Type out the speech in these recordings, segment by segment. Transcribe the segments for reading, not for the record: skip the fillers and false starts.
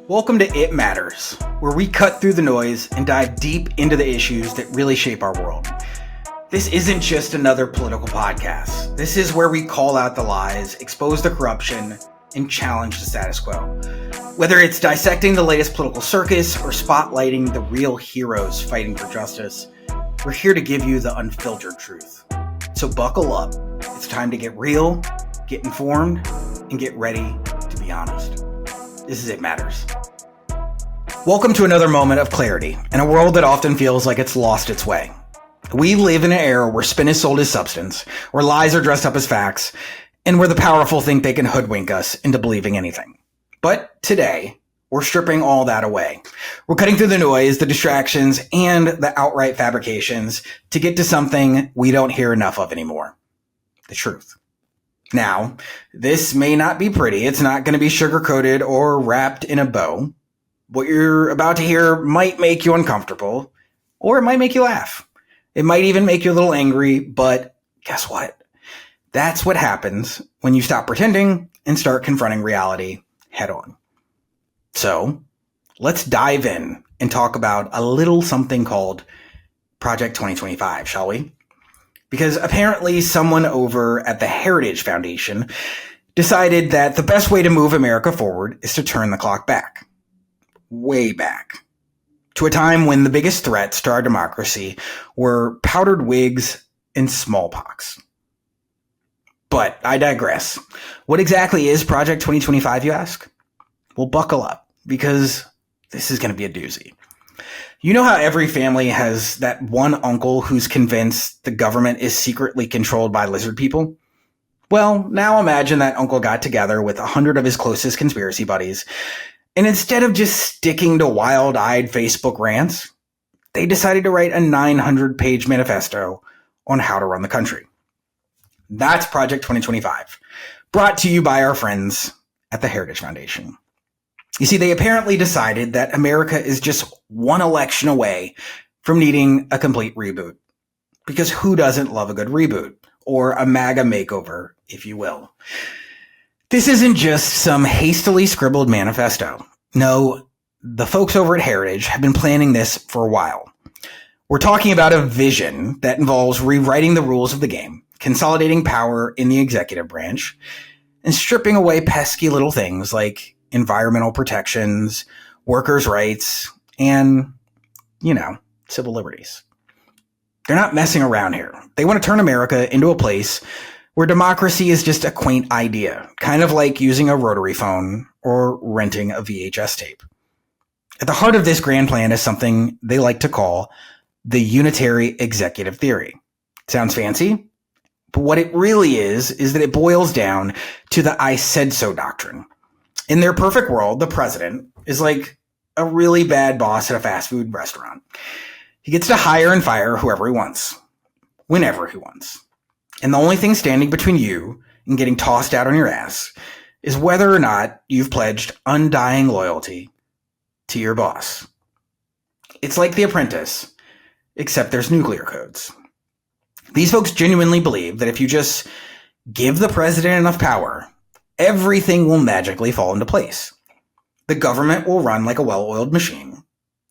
Welcome to It Matters, where we cut through the noise and dive deep into the issues that really shape our world. This isn't just another political podcast. This is where we call out the lies, expose the corruption, and challenge the status quo. Whether it's dissecting the latest political circus or spotlighting the real heroes fighting for justice, we're here to give you the unfiltered truth. So buckle up. It's time to get real, get informed, and get ready to be honest. This is It Matters. Welcome to another moment of clarity in a world that often feels like it's lost its way. We live in an era where spin is sold as substance, where lies are dressed up as facts, and where the powerful think they can hoodwink us into believing anything. But today, we're stripping all that away. We're cutting through the noise, the distractions, and the outright fabrications to get to something we don't hear enough of anymore: the truth. Now, this may not be pretty. It's not going to be sugar-coated or wrapped in a bow. What you're about to hear might make you uncomfortable, or it might make you laugh. It might even make you a little angry, but guess what? That's what happens when you stop pretending and start confronting reality head on. So, let's dive in and talk about a little something called Project 2025, shall we? Because apparently someone over at the Heritage Foundation decided that the best way to move America forward is to turn the clock back. Way back. To a time when the biggest threats to our democracy were powdered wigs and smallpox. But I digress. What exactly is Project 2025, you ask? Well, buckle up, because this is going to be a doozy. You know how every family has that one uncle who's convinced the government is secretly controlled by lizard people? Well, now imagine that uncle got together with 100 of his closest conspiracy buddies, and instead of just sticking to wild-eyed Facebook rants, they decided to write a 900-page manifesto on how to run the country. That's Project 2025, brought to you by our friends at the Heritage Foundation. You see, they apparently decided that America is just one election away from needing a complete reboot. Because who doesn't love a good reboot? Or a MAGA makeover, if you will. This isn't just some hastily scribbled manifesto. No, the folks over at Heritage have been planning this for a while. We're talking about a vision that involves rewriting the rules of the game, consolidating power in the executive branch, and stripping away pesky little things like environmental protections, workers' rights, and, civil liberties. They're not messing around here. They want to turn America into a place where democracy is just a quaint idea, kind of like using a rotary phone or renting a VHS tape. At the heart of this grand plan is something they like to call the Unitary executive theory. Sounds fancy, but what it really is that it boils down to the I said so doctrine. In their perfect world, the president is like a really bad boss at a fast food restaurant. He gets to hire and fire whoever he wants, whenever he wants. And the only thing standing between you and getting tossed out on your ass is whether or not you've pledged undying loyalty to your boss. It's like The Apprentice, except there's nuclear codes. These folks genuinely believe that if you just give the president enough power, everything will magically fall into place. The government will run like a well-oiled machine,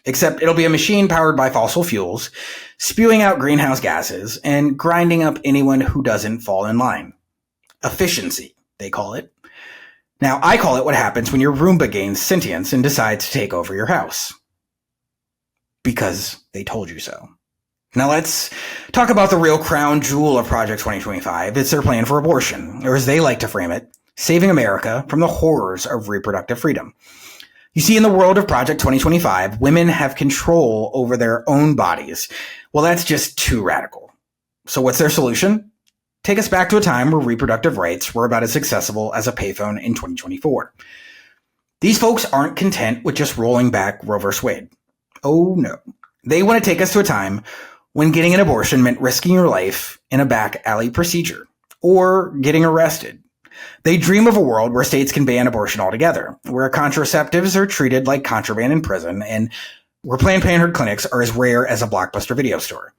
except it'll be a machine powered by fossil fuels, spewing out greenhouse gases, and grinding up anyone who doesn't fall in line. Efficiency, they call it. Now, I call it what happens when your Roomba gains sentience and decides to take over your house. Because they told you so. Now let's talk about the real crown jewel of Project 2025. It's their plan for abortion, or as they like to frame it, saving America from the horrors of reproductive freedom. You see, in the world of Project 2025, women have control over their own bodies. Well, that's just too radical. So what's their solution? Take us back to a time where reproductive rights were about as accessible as a payphone in 2024. These folks aren't content with just rolling back Roe v. Wade. Oh no. They want to take us to a time when getting an abortion meant risking your life in a back alley procedure or getting arrested. They dream of a world where states can ban abortion altogether, where contraceptives are treated like contraband in prison, and where Planned Parenthood clinics are as rare as a Blockbuster video store.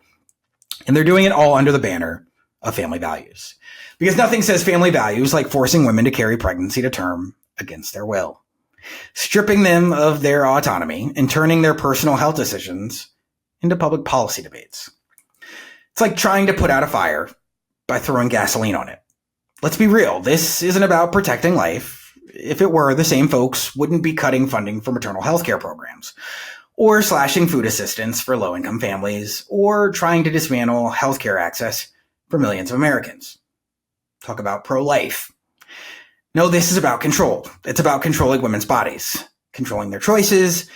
And they're doing it all under the banner of family values. Because nothing says family values like forcing women to carry pregnancy to term against their will. stripping them of their autonomy and turning their personal health decisions into public policy debates. It's like trying to put out a fire by throwing gasoline on it. Let's be real, this isn't about protecting life. If it were, the same folks wouldn't be cutting funding for maternal health care programs, or slashing food assistance for low-income families, or trying to dismantle healthcare access for millions of Americans. Talk about pro-life. No, this is about control. It's about controlling women's bodies, controlling their choices,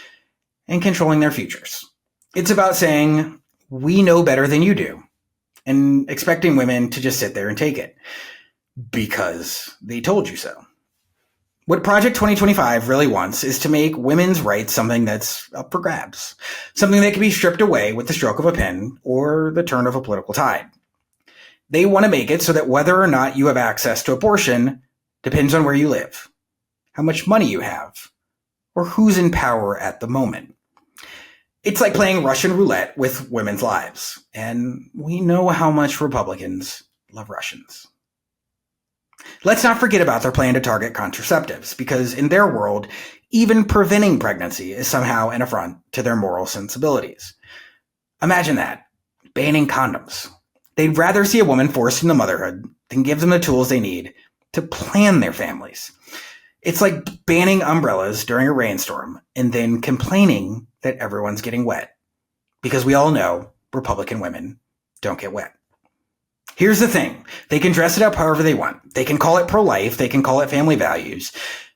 and controlling their futures. It's about saying, we know better than you do, and expecting women to just sit there and take it because they told you so. What Project 2025 really wants is to make women's rights something that's up for grabs, something that can be stripped away with the stroke of a pen or the turn of a political tide. They want to make it so that whether or not you have access to abortion depends on where you live, how much money you have, or who's in power at the moment. It's like playing Russian roulette with women's lives, and we know how much Republicans love Russians. Let's not forget about their plan to target contraceptives, because in their world, even preventing pregnancy is somehow an affront to their moral sensibilities. Imagine that, banning condoms. They'd rather see a woman forced into motherhood than give them the tools they need to plan their families. It's like banning umbrellas during a rainstorm and then complaining that everyone's getting wet. Because we all know Republican women don't get wet. Here's the thing. They can dress it up however they want. They can call it pro-life. They can call it family values.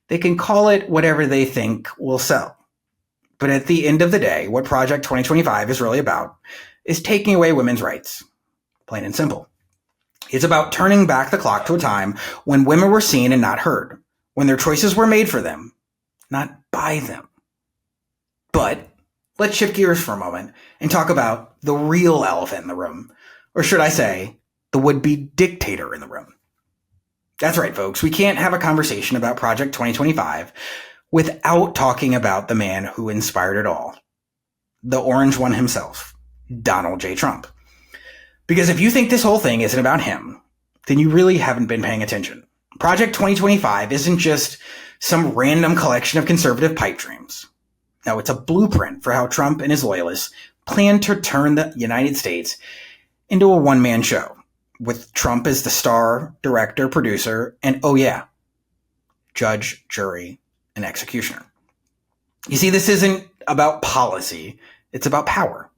They can call it whatever they think will sell. But at the end of the day, what Project 2025 is really about is taking away women's rights. Plain and simple. It's about turning back the clock to a time when women were seen and not heard, when their choices were made for them, not by them. But let's shift gears for a moment and talk about the real elephant in the room, or should I say, the would-be dictator in the room. That's right, folks. We can't have a conversation about Project 2025 without talking about the man who inspired it all, the orange one himself, Donald J. Trump. Because if you think this whole thing isn't about him, then you really haven't been paying attention. Project 2025 isn't just some random collection of conservative pipe dreams. No, it's a blueprint for how Trump and his loyalists plan to turn the United States into a one-man show, with Trump as the star, director, producer, and oh yeah, judge, jury, and executioner. You see, this isn't about policy, it's about power.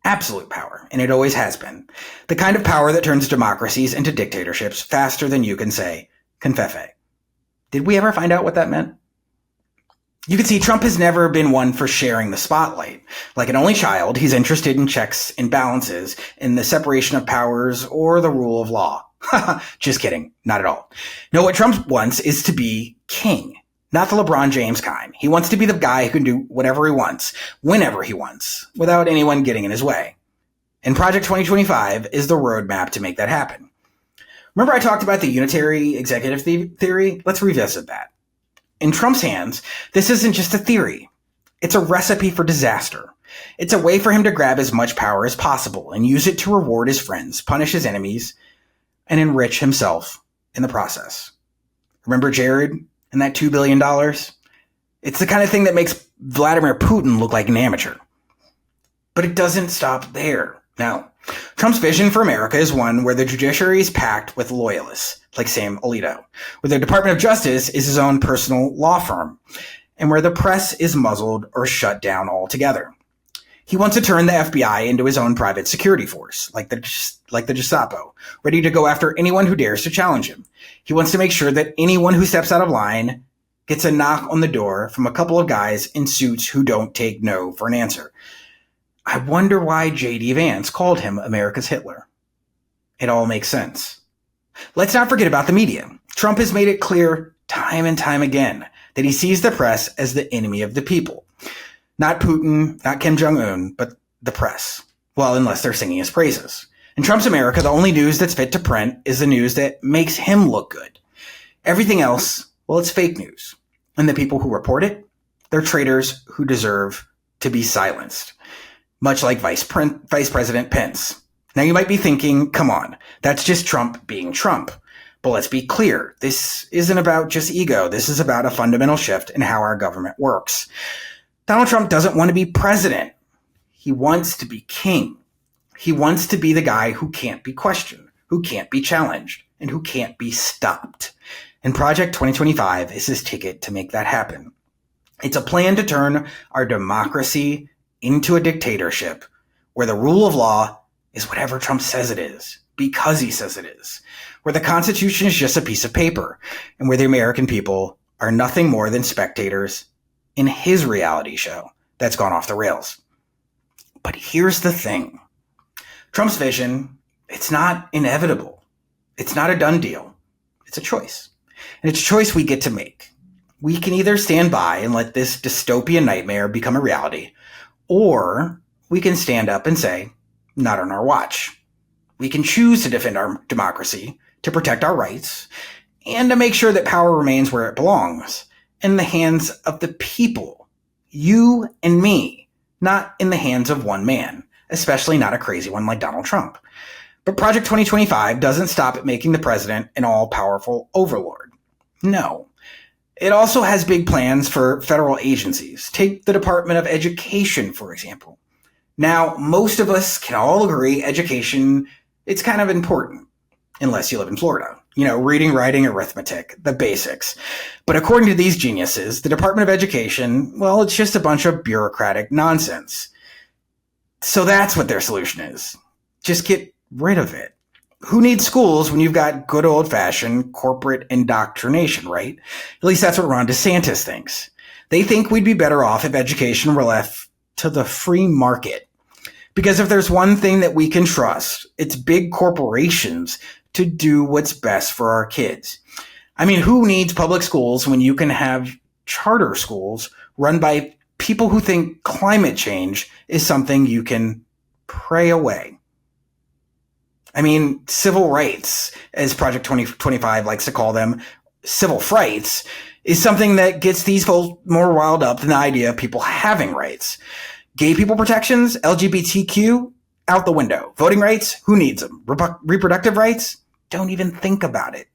Absolute power, and it always has been. The kind of power that turns democracies into dictatorships faster than you can say, confefe. Did we ever find out what that meant? You can see Trump has never been one for sharing the spotlight. Like an only child, he's interested in checks and balances, in the separation of powers, or the rule of law. Just kidding. Not at all. No, what Trump wants is to be king. Not the LeBron James kind. He wants to be the guy who can do whatever he wants, whenever he wants, without anyone getting in his way. And Project 2025 is the roadmap to make that happen. Remember I talked about the Unitary executive theory? Let's revisit that. In Trump's hands, this isn't just a theory. It's a recipe for disaster. It's a way for him to grab as much power as possible and use it to reward his friends, punish his enemies, and enrich himself in the process. Remember Jared and that $2 billion? It's the kind of thing that makes Vladimir Putin look like an amateur. But it doesn't stop there. Now, Trump's vision for America is one where the judiciary is packed with loyalists, like Sam Alito, where the Department of Justice is his own personal law firm, and where the press is muzzled or shut down altogether. He wants to turn the FBI into his own private security force, like the Gestapo, ready to go after anyone who dares to challenge him. He wants to make sure that anyone who steps out of line gets a knock on the door from a couple of guys in suits who don't take no for an answer. I wonder why J.D. Vance called him America's Hitler. It all makes sense. Let's not forget about the media. Trump has made it clear time and time again that he sees the press as the enemy of the people. Not Putin, not Kim Jong-un, but the press. Well, unless they're singing his praises. In Trump's America, the only news that's fit to print is the news that makes him look good. Everything else, well, it's fake news. And the people who report it, they're traitors who deserve to be silenced. Much like Vice President Pence. Now you might be thinking, come on, that's just Trump being Trump. But let's be clear, this isn't about just ego. This is about a fundamental shift in how our government works. Donald Trump doesn't want to be president. He wants to be king. He wants to be the guy who can't be questioned, who can't be challenged, and who can't be stopped. And Project 2025 is his ticket to make that happen. It's a plan to turn our democracy into a dictatorship where the rule of law is whatever Trump says it is, because he says it is, where the Constitution is just a piece of paper, and where the American people are nothing more than spectators in his reality show that's gone off the rails. But here's the thing. Trump's vision, it's not inevitable. It's not a done deal. It's a choice. And it's a choice we get to make. We can either stand by and let this dystopian nightmare become a reality, or we can stand up and say, not on our watch. We can choose to defend our democracy, to protect our rights, and to make sure that power remains where it belongs, in the hands of the people, you and me, not in the hands of one man, especially not a crazy one like Donald Trump. But Project 2025 doesn't stop at making the president an all-powerful overlord. No. It also has big plans for federal agencies. Take the Department of Education, for example. Now, most of us can all agree education, it's kind of important, unless you live in Florida. Reading, writing, arithmetic, the basics. But according to these geniuses, the Department of Education, well, it's just a bunch of bureaucratic nonsense. So that's what their solution is. Just get rid of it. Who needs schools when you've got good old-fashioned corporate indoctrination, right? At least that's what Ron DeSantis thinks. They think we'd be better off if education were left to the free market. Because if there's one thing that we can trust, it's big corporations to do what's best for our kids. I mean, who needs public schools when you can have charter schools run by people who think climate change is something you can pray away? I mean, civil rights, as Project 2025 likes to call them, civil frights, is something that gets these folks more riled up than the idea of people having rights. Gay people protections, LGBTQ, out the window. Voting rights, who needs them? Reproductive rights, don't even think about it.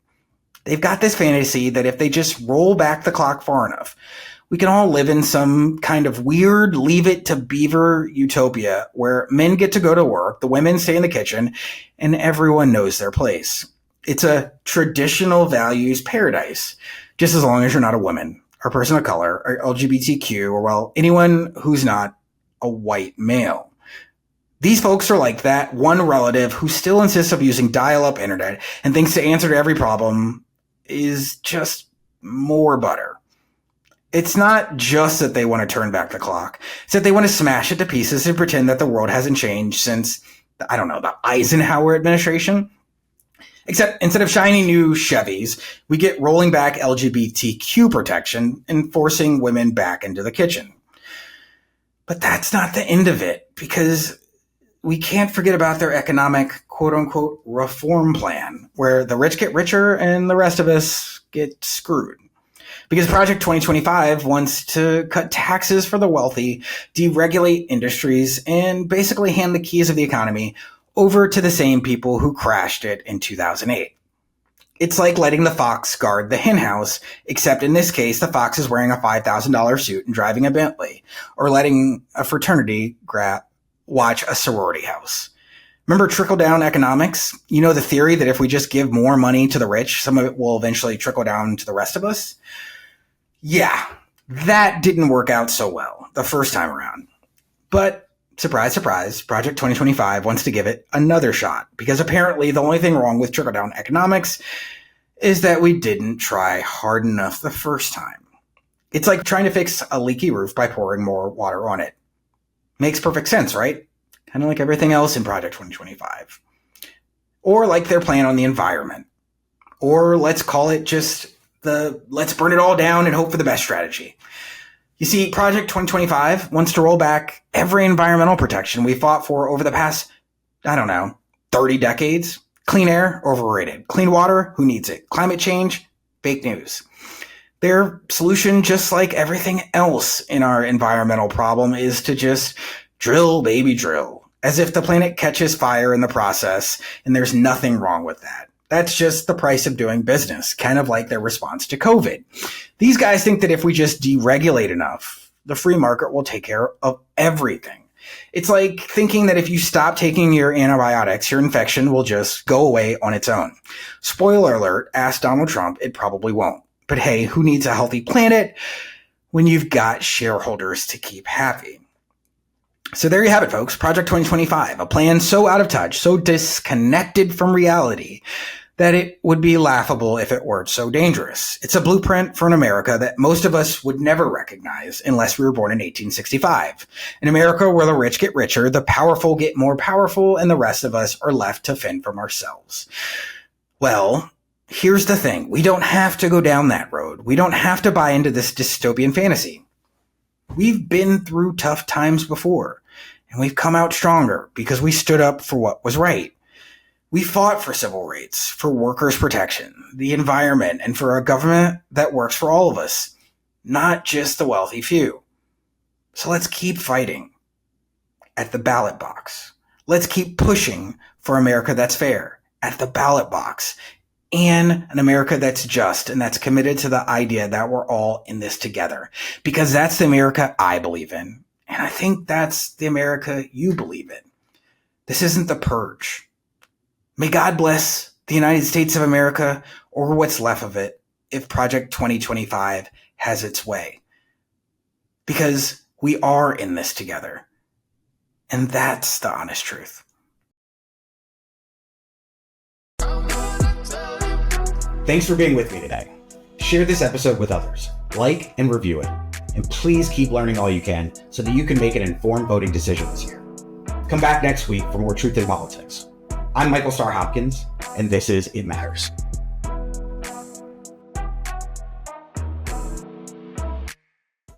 They've got this fantasy that if they just roll back the clock far enough, we can all live in some kind of weird Leave It to Beaver utopia where men get to go to work, the women stay in the kitchen, and everyone knows their place. It's a traditional values paradise, just as long as you're not a woman, or a person of color, or LGBTQ, or, well, anyone who's not a white male. These folks are like that one relative who still insists of using dial-up internet and thinks the answer to every problem is just more butter. It's not just that they want to turn back the clock. It's that they want to smash it to pieces and pretend that the world hasn't changed since, the Eisenhower administration. Except instead of shiny new Chevys, we get rolling back LGBTQ protection and forcing women back into the kitchen. But that's not the end of it, because we can't forget about their economic, quote-unquote, reform plan, where the rich get richer and the rest of us get screwed. Because Project 2025 wants to cut taxes for the wealthy, deregulate industries, and basically hand the keys of the economy over to the same people who crashed it in 2008. It's like letting the fox guard the henhouse, except in this case, the fox is wearing a $5,000 suit and driving a Bentley, or letting a fraternity watch a sorority house. Remember trickle-down economics? The theory that if we just give more money to the rich, some of it will eventually trickle down to the rest of us? Yeah, that didn't work out so well the first time around. But surprise, surprise, Project 2025 wants to give it another shot, because apparently the only thing wrong with trickle-down economics is that we didn't try hard enough the first time. It's like trying to fix a leaky roof by pouring more water on it. Makes perfect sense, right? Kind of like everything else in Project 2025. Or like their plan on the environment. Or let's call it just let's burn it all down and hope for the best strategy. You see, Project 2025 wants to roll back every environmental protection we fought for over the past, 30 decades. Clean air, overrated. Clean water, who needs it? Climate change, fake news. Their solution, just like everything else in our environmental problem, is to just drill, baby, drill. As if the planet catches fire in the process, and there's nothing wrong with that. That's just the price of doing business, kind of like their response to COVID. These guys think that if we just deregulate enough, the free market will take care of everything. It's like thinking that if you stop taking your antibiotics, your infection will just go away on its own. Spoiler alert, ask Donald Trump, it probably won't. But hey, who needs a healthy planet when you've got shareholders to keep happy? So there you have it, folks. Project 2025, a plan so out of touch, so disconnected from reality that it would be laughable if it weren't so dangerous. It's a blueprint for an America that most of us would never recognize unless we were born in 1865. An America where the rich get richer, the powerful get more powerful, and the rest of us are left to fend from ourselves. Well, here's the thing. We don't have to go down that road. We don't have to buy into this dystopian fantasy. We've been through tough times before, and we've come out stronger because we stood up for what was right. We fought for civil rights, for workers' protection, the environment, and for a government that works for all of us, not just the wealthy few. So let's keep fighting at the ballot box. Let's keep pushing for America that's fair at the ballot box, and an America that's just and that's committed to the idea that we're all in this together. Because that's the America I believe in. And I think that's the America you believe in. This isn't the purge. May God bless the United States of America, or what's left of it, if Project 2025 has its way. Because we are in this together. And that's the honest truth. Thanks for being with me today. Share this episode with others, like and review it, and please keep learning all you can so that you can make an informed voting decision this year. Come back next week for more Truth in Politics. I'm Michael Starr Hopkins, and this is It Matters.